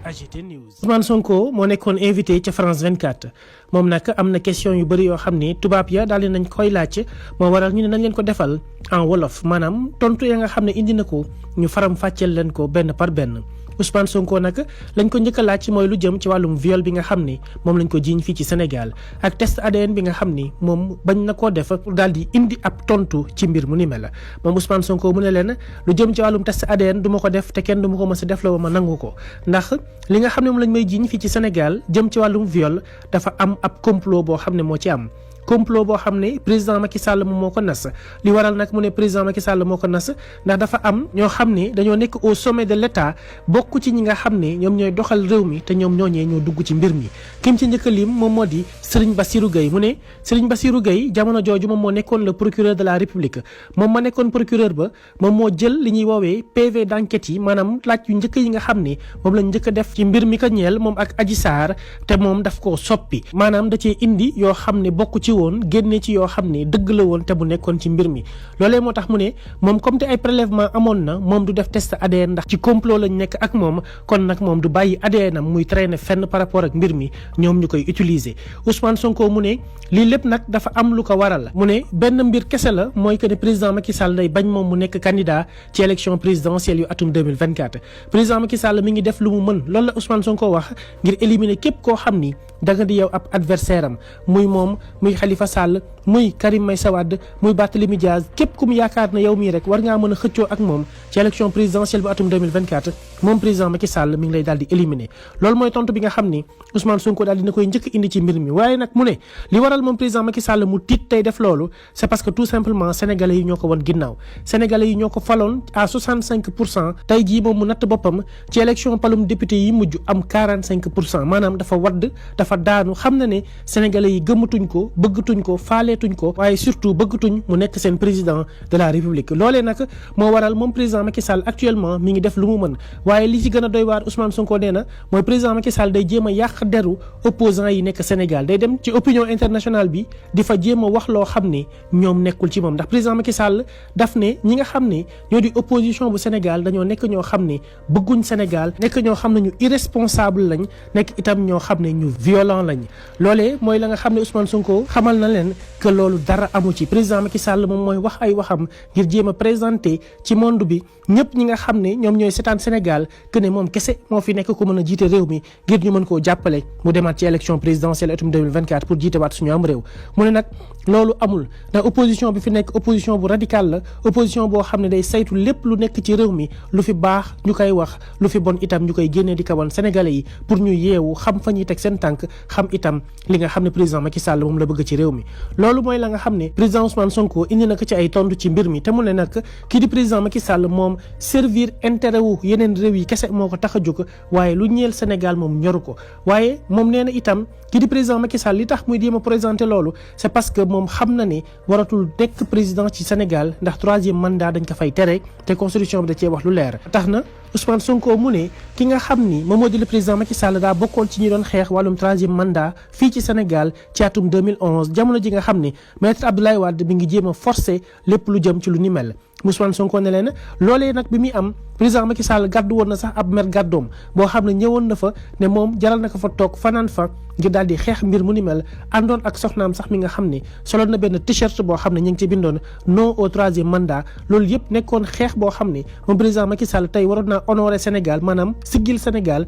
AGT News. Ousmane Sonko moo nekkoon invité ca France 24 moom nag am na question yu bëri yoo xam ne tubaab ya daal di nañ koy laaj moo waral ñu ne nañ leen ko defal en wolof maanaam tontu ya nga xam ne indi na ko ñu faram fàcceel leen ko benn par benn. Ousmane Sonko nag lañ ko njëkk a laaj mooy lu jëm ci wàllum viol bi nga xam ni moom lañ ko jiiñ fii ci Sénégal ak test ADN bi nga xam ni moom bañ na koo def daal di indi ab tontu ci mbir mu ni mel moom Ousmane Sonko mu ne leen lu jëm ci wàllum test ADN du ma ko def te kenn du ma ko mës a def la ma nangu ko ndax li nga xam ne moom lañ may jiiñ fii ci Sénégal jëm ci wàllum viol dafa am ab complot boo xam ne moo ci am. complot boo xam ne président Macky Sall moom moo ko nas li waral nag mu ne président Macky Sall moo ko nas ndax dafa am ñoo xam ne dañoo nekk au sommet de l'État bokk ci ñi nga xam ne ñoom ñooy doxal réew mi te ñoom ñooñee ñoo dugg ci mbir mi. kim ci njëkk a lim moom moo di Serigne Bassirou Gueye mu ne Serigne Bassirou Gueye jamono jooju moom moo nekkoon le procureur de la République moom ma nekkoon procureur ba moom moo jël li ñuy woowee PV d'enquête yi maanaam laaj yu njëkk yi nga xam ne moom lañ njëkk a def ci mbir mi ko ñeel moom ak Adji Sarr te moom daf koo soppi maanaam da cee indi yoo xam ne bokk ci woon génne ci yoo xam ne dëgg la woon te bu nekkoon ci mbir mi loolee moo tax mu ne moom comme te ay prélèvement amoon na moom du def test ADN ndax ci complot lañ nekk ak moom kon nag moom du bàyyi ADN am muy traîner fenn par rapport ak mbir mi ñoom ñu koy utiliser. Ousmane Sonko mu ne lii lépp nag dafa am lu ko waral mu ne benn mbir kese la mooy que ne président Macky Sall day bañ moom mu nekk candidat ci élection présidentielle yu atum 2024 président Macky Sall mi ngi def lu mu mën loolu la Ousmane Sonko wax ngir éliminer képp koo xam ni da nga di yow ab adversaire am muy moom muy Khalifa Sall muy Karim Meïssa Wade muy Barthélémy Diaz képp ku mu yaakaar na yow mii rek war ngaa mën a xëccoo ak moom ci élection présidentielle bu atum 2024 moom président Macky Sall mi ngi lay daal di éliminer loolu mooy tontu bi nga xam ni Ousmane Sonko daal dina koy njëkk indi ci mbir mi waaye nag mu ne li waral moom président Macky Sall mu tiit tey def loolu c'est parce que tout simplement sénégalais yi ñoo ko wan ginnaaw sénégalais yi ñoo ko faloon à 65% tey jii moom mu natt boppam ci élection palum député yi mujj am 45% maanaam dafa wadd dafa daanu xam na ne sénégalais yi gëmatuñ ko bëggatuñ ko faaleetuñ ko waaye surtout bëggatuñ mu nekk seen président de la république loolee nag moo waral moom président Macky Sall actuellement mi ngi def lu mu mën waaye li ci gën a doy waar Ousmane Sonko nee na mooy président Macky Sall day jéem a yàq deru opposants yi nekk Sénégal day dem ci opinion internationale bi di fa jéem a wax loo xam ne ñoom nekkul ci moom ndax président Macky Sall daf ne ñi nga xam ne ñoo di opposition bu Sénégal dañoo nekk ñoo xam ne bëgguñ Sénégal nekk ñoo xam ne ñu irresponsable lañ nekk itam ñoo xam ne ñu violent lañ loolee mooy la nga xam ne Ousmane Sonko xamal na leen que loolu dara amu ci président Macky Sall moom mooy wax ay waxam ngir jéem a présenter ci monde bi ñëpp ñi nga xam ne ñoom ñooy seetaan Sénégal que ne moom kese moo fi nekk ko mën a jiite réew mi ngir ñu mën koo jàppale mu demaat ci élection présidentielle atum 2024 pour jiite waat suñu am réew mu ne nag loolu amul ndax opposition bi fi nekk opposition bu radical la opposition boo xam ne day saytu lépp lu nekk ci réew mi lu fi baax ñu koy wax lu fi bon itam ñu koy génnee di kawan sénégalais yi pour ñu yeewu xam fa ñuy teg seen tànk xam itam li nga xam ne président Macky Sall moom la bëgg ci réew mi loolu mooy la nga xam ne président Ousmane Sonko indi na ko ci ay tontu ci mbir mi te mu ne nag kii di président Macky Sall moom servir intérêt wu yeneen réew yi kese moo ko tax a jóg waaye lu ñeel Sénégal moom ñoru ko waaye moom nee na itam kii di président Macky Sall li tax muy jéem a présenté loolu c'est parce que moom xam na ne waratul nekk président ci Sénégal ndax troisième mandat dañ ko fay tere te constitution bi da cee wax lu leer tax na Ousmane Sonko mu ne ki nga xam ni moom moo di le président Macky Sall daa bokkoon ci ñi doon xeex wàllum troisième mandat fii ci Sénégal ci atum 2011 jamono ji nga xam ne maître Abdoulaye Wade mi ngi jéem a forcer lépp lu jëm ci lu ni mel Ousmane Sonko ne leen loolee nag bi muy am président Macky Sall gàddu woon na sax ab mer gàddoom boo xam ne ñëwoon na fa ne moom jaral na ko fa toog fanaan fa ngir daal di xeex mbir mu ni mel àndoon ak soxnaam sax mi nga xam ne soloon na benn t-shirt boo xam ne ñu ngi ci bindoon non au troisième mandat loolu yëpp nekkoon xeex boo xam ne moom président Macky Sall tey waroon naa honorer Sénégal maanaam siggil Sénégal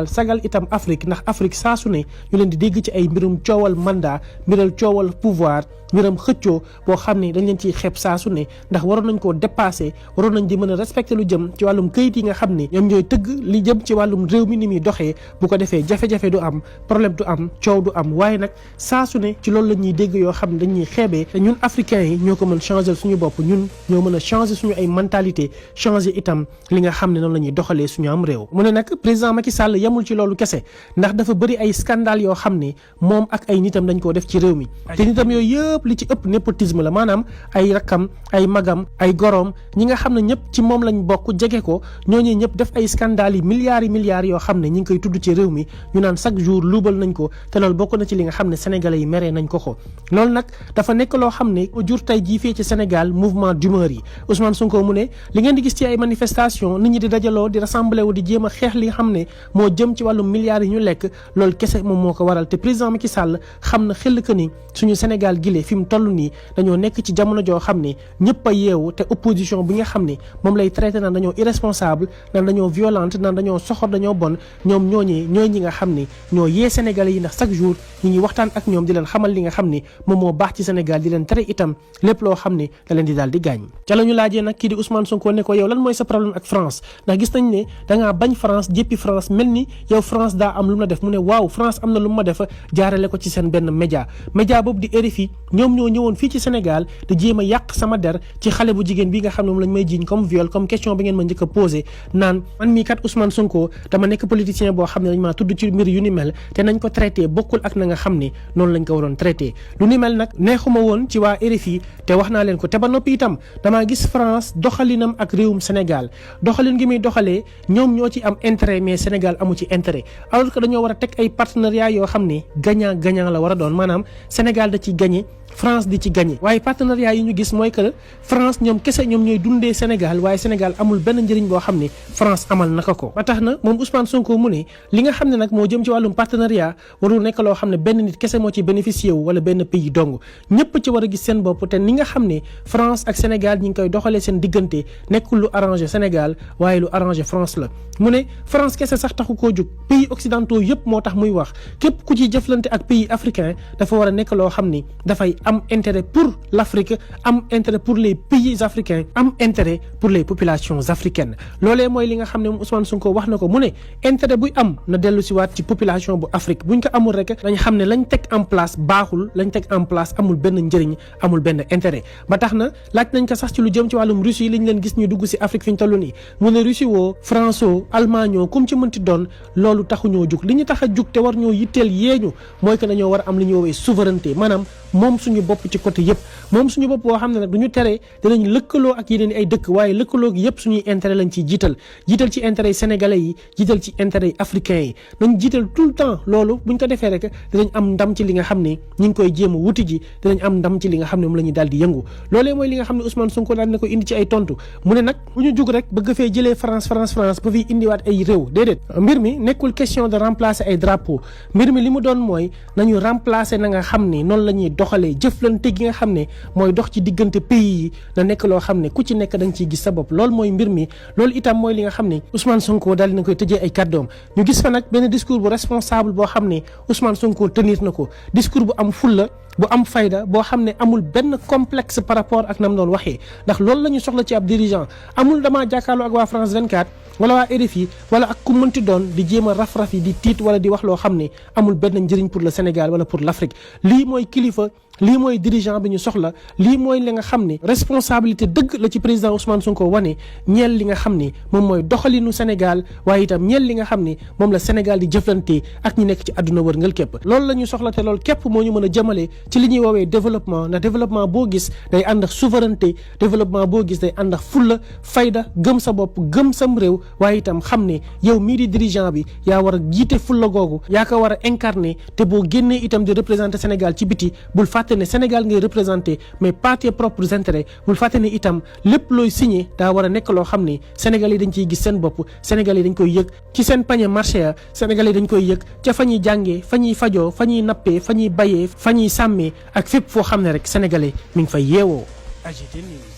sagal itam Afrique ndax Afrique saa su ne ñu leen di dégg ci ay mbirum coowal mandat mbiral coowal pouvoir mbiram xëccoo boo xam ne dañ leen ciy xeeb saa su ne ndax waroon nañ koo dépasser waroon nañ di mën a respecter lu jëm ci wàllum këyit yi nga xam ne ñoom ñooy tëgg li jëm ci wàllum réew mi ni muy doxee bu ko defee jafe-jafe du am problème du am coow du am waaye nag saa su ne ci loolu la ñuy dégg yoo xam ne dañuy xeebee te ñun africains yi ñoo ko mën changer suñu bopp ñun ñoo mën a changer suñu ay mentalité changer itam li nga xam ne noonu la ñuy doxalee suñu am réew mu ne nag président Macky Sall yemul ci loolu kese ndax dafa bëri ay scandale yoo xam ne moom ak ay nitam dañ koo def ci réew mi te nitam yooyu yëpp li ci ëpp népotisme la maanaam ay rakkam ay magam ay goroom ñi nga xam ne ñëpp ci moom lañ bokk jege ko ñooñu ñëpp def ay scandale yi milliards yoo xam ne ñi ngi koy tudd ci réew mi ñu naan chaque jour luubal nañ ko te loolu bokk na ci li nga xam ne sénégalais yi meree nañ ko loolu nag dafa nekk loo xam ne jur tey jii fii ci Sénégal mouvement d'humeur yi Ousmane Sonko mu ne li ngeen di gis ci ay manifestation nit ñi di dajaloo di rassembler wu di jéem a xeex li nga xam ne moo jëm ci wàllu milliards yi ñu lekk loolu kese moom moo ko waral te président Macky Sall xam na xel que ni suñu Sénégal gile fi mu toll nii dañoo nekk ci jamono joo xam ne ñëpp a yeewu te opposition bi nga xam ne moom lay traité naan dañoo irresponsable naan dañoo violente naan dañoo soxor dañoo bon ñoom ñooñee ñooy ñi nga xam ne ñoo yee Sénégalais yi ndax chaque jour ñi ngi waxtaan ak ñoom di leen xamal li nga xam ne moom moo baax ci Sénégal di leen tere itam lépp loo xam ne da leen di daal di gaañ ca la ñu laajee nag kii di Ousmane Sonko ne ko yow lan mooy sa problème ak France ndax gis nañ ne dangaa bañ France jéppi France mel ni yow France daa am lu mu la def mu ne waaw France am na lu mu ma def jaarale ko ci seen benn média boobu di RFI ñoom ñoo ñëwoon fii ci Sénégal di jéem a yàq sama der ci xale bu jigéen bi nga xam ne moom lañ may jiiñ comme viol comme question bi ngeen ma njëkk a posé naan man mii kat Ousmane Sonko dama nekk politicien boo xam ne dañ maa tudd ci mbir yu ni mel te nañ ko traité bokkul ak na nga xam ne noonu lañ ko waroon traité lu ni mel nag neexuma woon ci waa RFI te wax naa leen ko te ba noppi itam damaa gis France doxalinam ak réewum Sénégal doxalin gi muy doxalee ñoom ñoo ci am intérêt mais Sénégal amu ci intérêt alors que dañoo war a teg ay partenariat yoo xam ne gagnant gagnant la war a doon maanaam Sénégal da ci gagné France di ci gagné waaye partenariat yi ñu gis mooy que France ñoom kese ñoom ñooy dundee Sénégal waaye Sénégal amul benn njëriñ boo xam ne France amal naka ko ba tax na moom Ousmane Sonko mu ne li nga xam ne nag moo jëm ci wàllum partenariat warul nekk loo xam ne benn nit kese moo ci bénéficié wu wala benn pays dong ñëpp ci war a gis seen bopp te ni nga xam ne France ak Sénégal ñi ngi koy doxalee seen diggante nekkul lu arrangé Sénégal waaye lu arrangé France la mu ne France kese sax taxu koo jóg pays occidentaux yëpp moo tax muy wax képp ku ciy jëflante ak pays africain dafa war a nekk loo xam ni dafay am intérêt pour l'Afrique am intérêt pour les pays africains am intérêt pour les populations africaines loolee mooy li nga xam ne moom Ousmane Sonko wax na ko mu ne intérêt buy am na dellu si waat ci population bu Afrique buñ ko amul rek dañ xam ne lañ teg en place baaxul lañ teg en place amul benn njëriñ amul benn intérêt ba tax na laaj nañ ko sax ci lu jëm ci wàllum Russie li ñu leen gis ñu dugg si Afrique fi ñu toll nii mu ne Russie woo France woo Allemagne woo comme ci mënti doon loolu taxuñoo jug li ñu tax a jug te war ñoo yitteel yeeñu mooy que dañoo war a am li ñuy woowee souveraineté maanaam moom suñu bopp ci côté yëpp moom suñu bopp boo xam ne nag du ñu tere dinañ lëkkaloo ak yeneen ay dëkk waaye lëkkaloo gi yëpp suñuy intérêt lañ ciy jiital ci intérêt yi sénégalais yi jiital ci intérêt yi africains yi nañ jiital tout le temps loolu buñ ko defee rek dinañ am ndam ci li nga xam ne ñi ngi koy jéem a wuti ji dinañ am ndam ci li nga xam ne moom la ñuy daal di yëngu loolee mooy li nga xam ne Ousmane Sonko daal na ko indi ci ay tontu mu ne nag bu ñu jug rek bëgg fee jëlee France ba fiy indiwaat ay réew déedéet mbir mi nekkul question de remplacer ay drapeau mbir mi li mu doon mooy nañu remplacer na nga xam ne noonu la ñuy doxalee jëflante gi nga xam ne mooy dox ci diggante pays yi na nekk loo xam ne ku ci nekk da nga ciy gis sa bopp loolu mooy mbir mi loolu itam mooy li nga xam ne Ousmane Sonko daal dina koy tëjee ay kàddoom ñu gis fa nag benn discours bu responsable boo xam ne Ousmane Sonko tenir na ko discours bu am fulla bu am fayda boo xam ne amul benn complexe par rapport ak nam doon waxee ndax loolu la ñu soxla ci ab dirigeant amul damaa jàkkaarloo ak waa France 24 wala waa RFI wala ak ku mënti doon di jéem a raf-raf yi di tiit wala di wax loo xam ne amul benn njëriñ pour le Sénégal wala pour l'Afrique lii mooy kilifa lii mooy dirigeant bi ñu soxla lii mooy li nga xam ne responsabilité dëgg la ci président Ousmane Sonko wane ñeel li nga xam ne moom mooy doxalinu Sénégal waaye itam ñeel li nga xam ne moom la Sénégal di jëflante ak ñi nekk ci àdduna wërngal képp loolu la ñu soxla te loolu képp moo ñu mën a jëmale ci li ñuy woowee développement ndax développement boo gis day ànd ak souveraineté développement boo gis day ànd ak fulla fayda gëm sa bopp gëm sam réew waaye itam xam ne yow mii di dirigeant bi yaa war a jiite fulla googu yaa ko war a incarner te boo génnee itam di représenter Sénégal ci biti bul fàtte ne Sénégal ngay représenter mais pas tes propres intérêts bul fàtte ne itam lépp looy signé daa war a nekk loo xam ne Sénégal yi dañ ciy gis seen bopp Sénégal yi dañ koy yëg ci seen pañe marché ya Sénégal yi dañ koy yëg ca fa ñuy jàngee fa ñuy fajoo fa ñuy nappee fa ñuy bayee fa ñuy sàmmee ak fépp foo xam ne rek sénégalais mi ngi fay yeewoo. AGT News.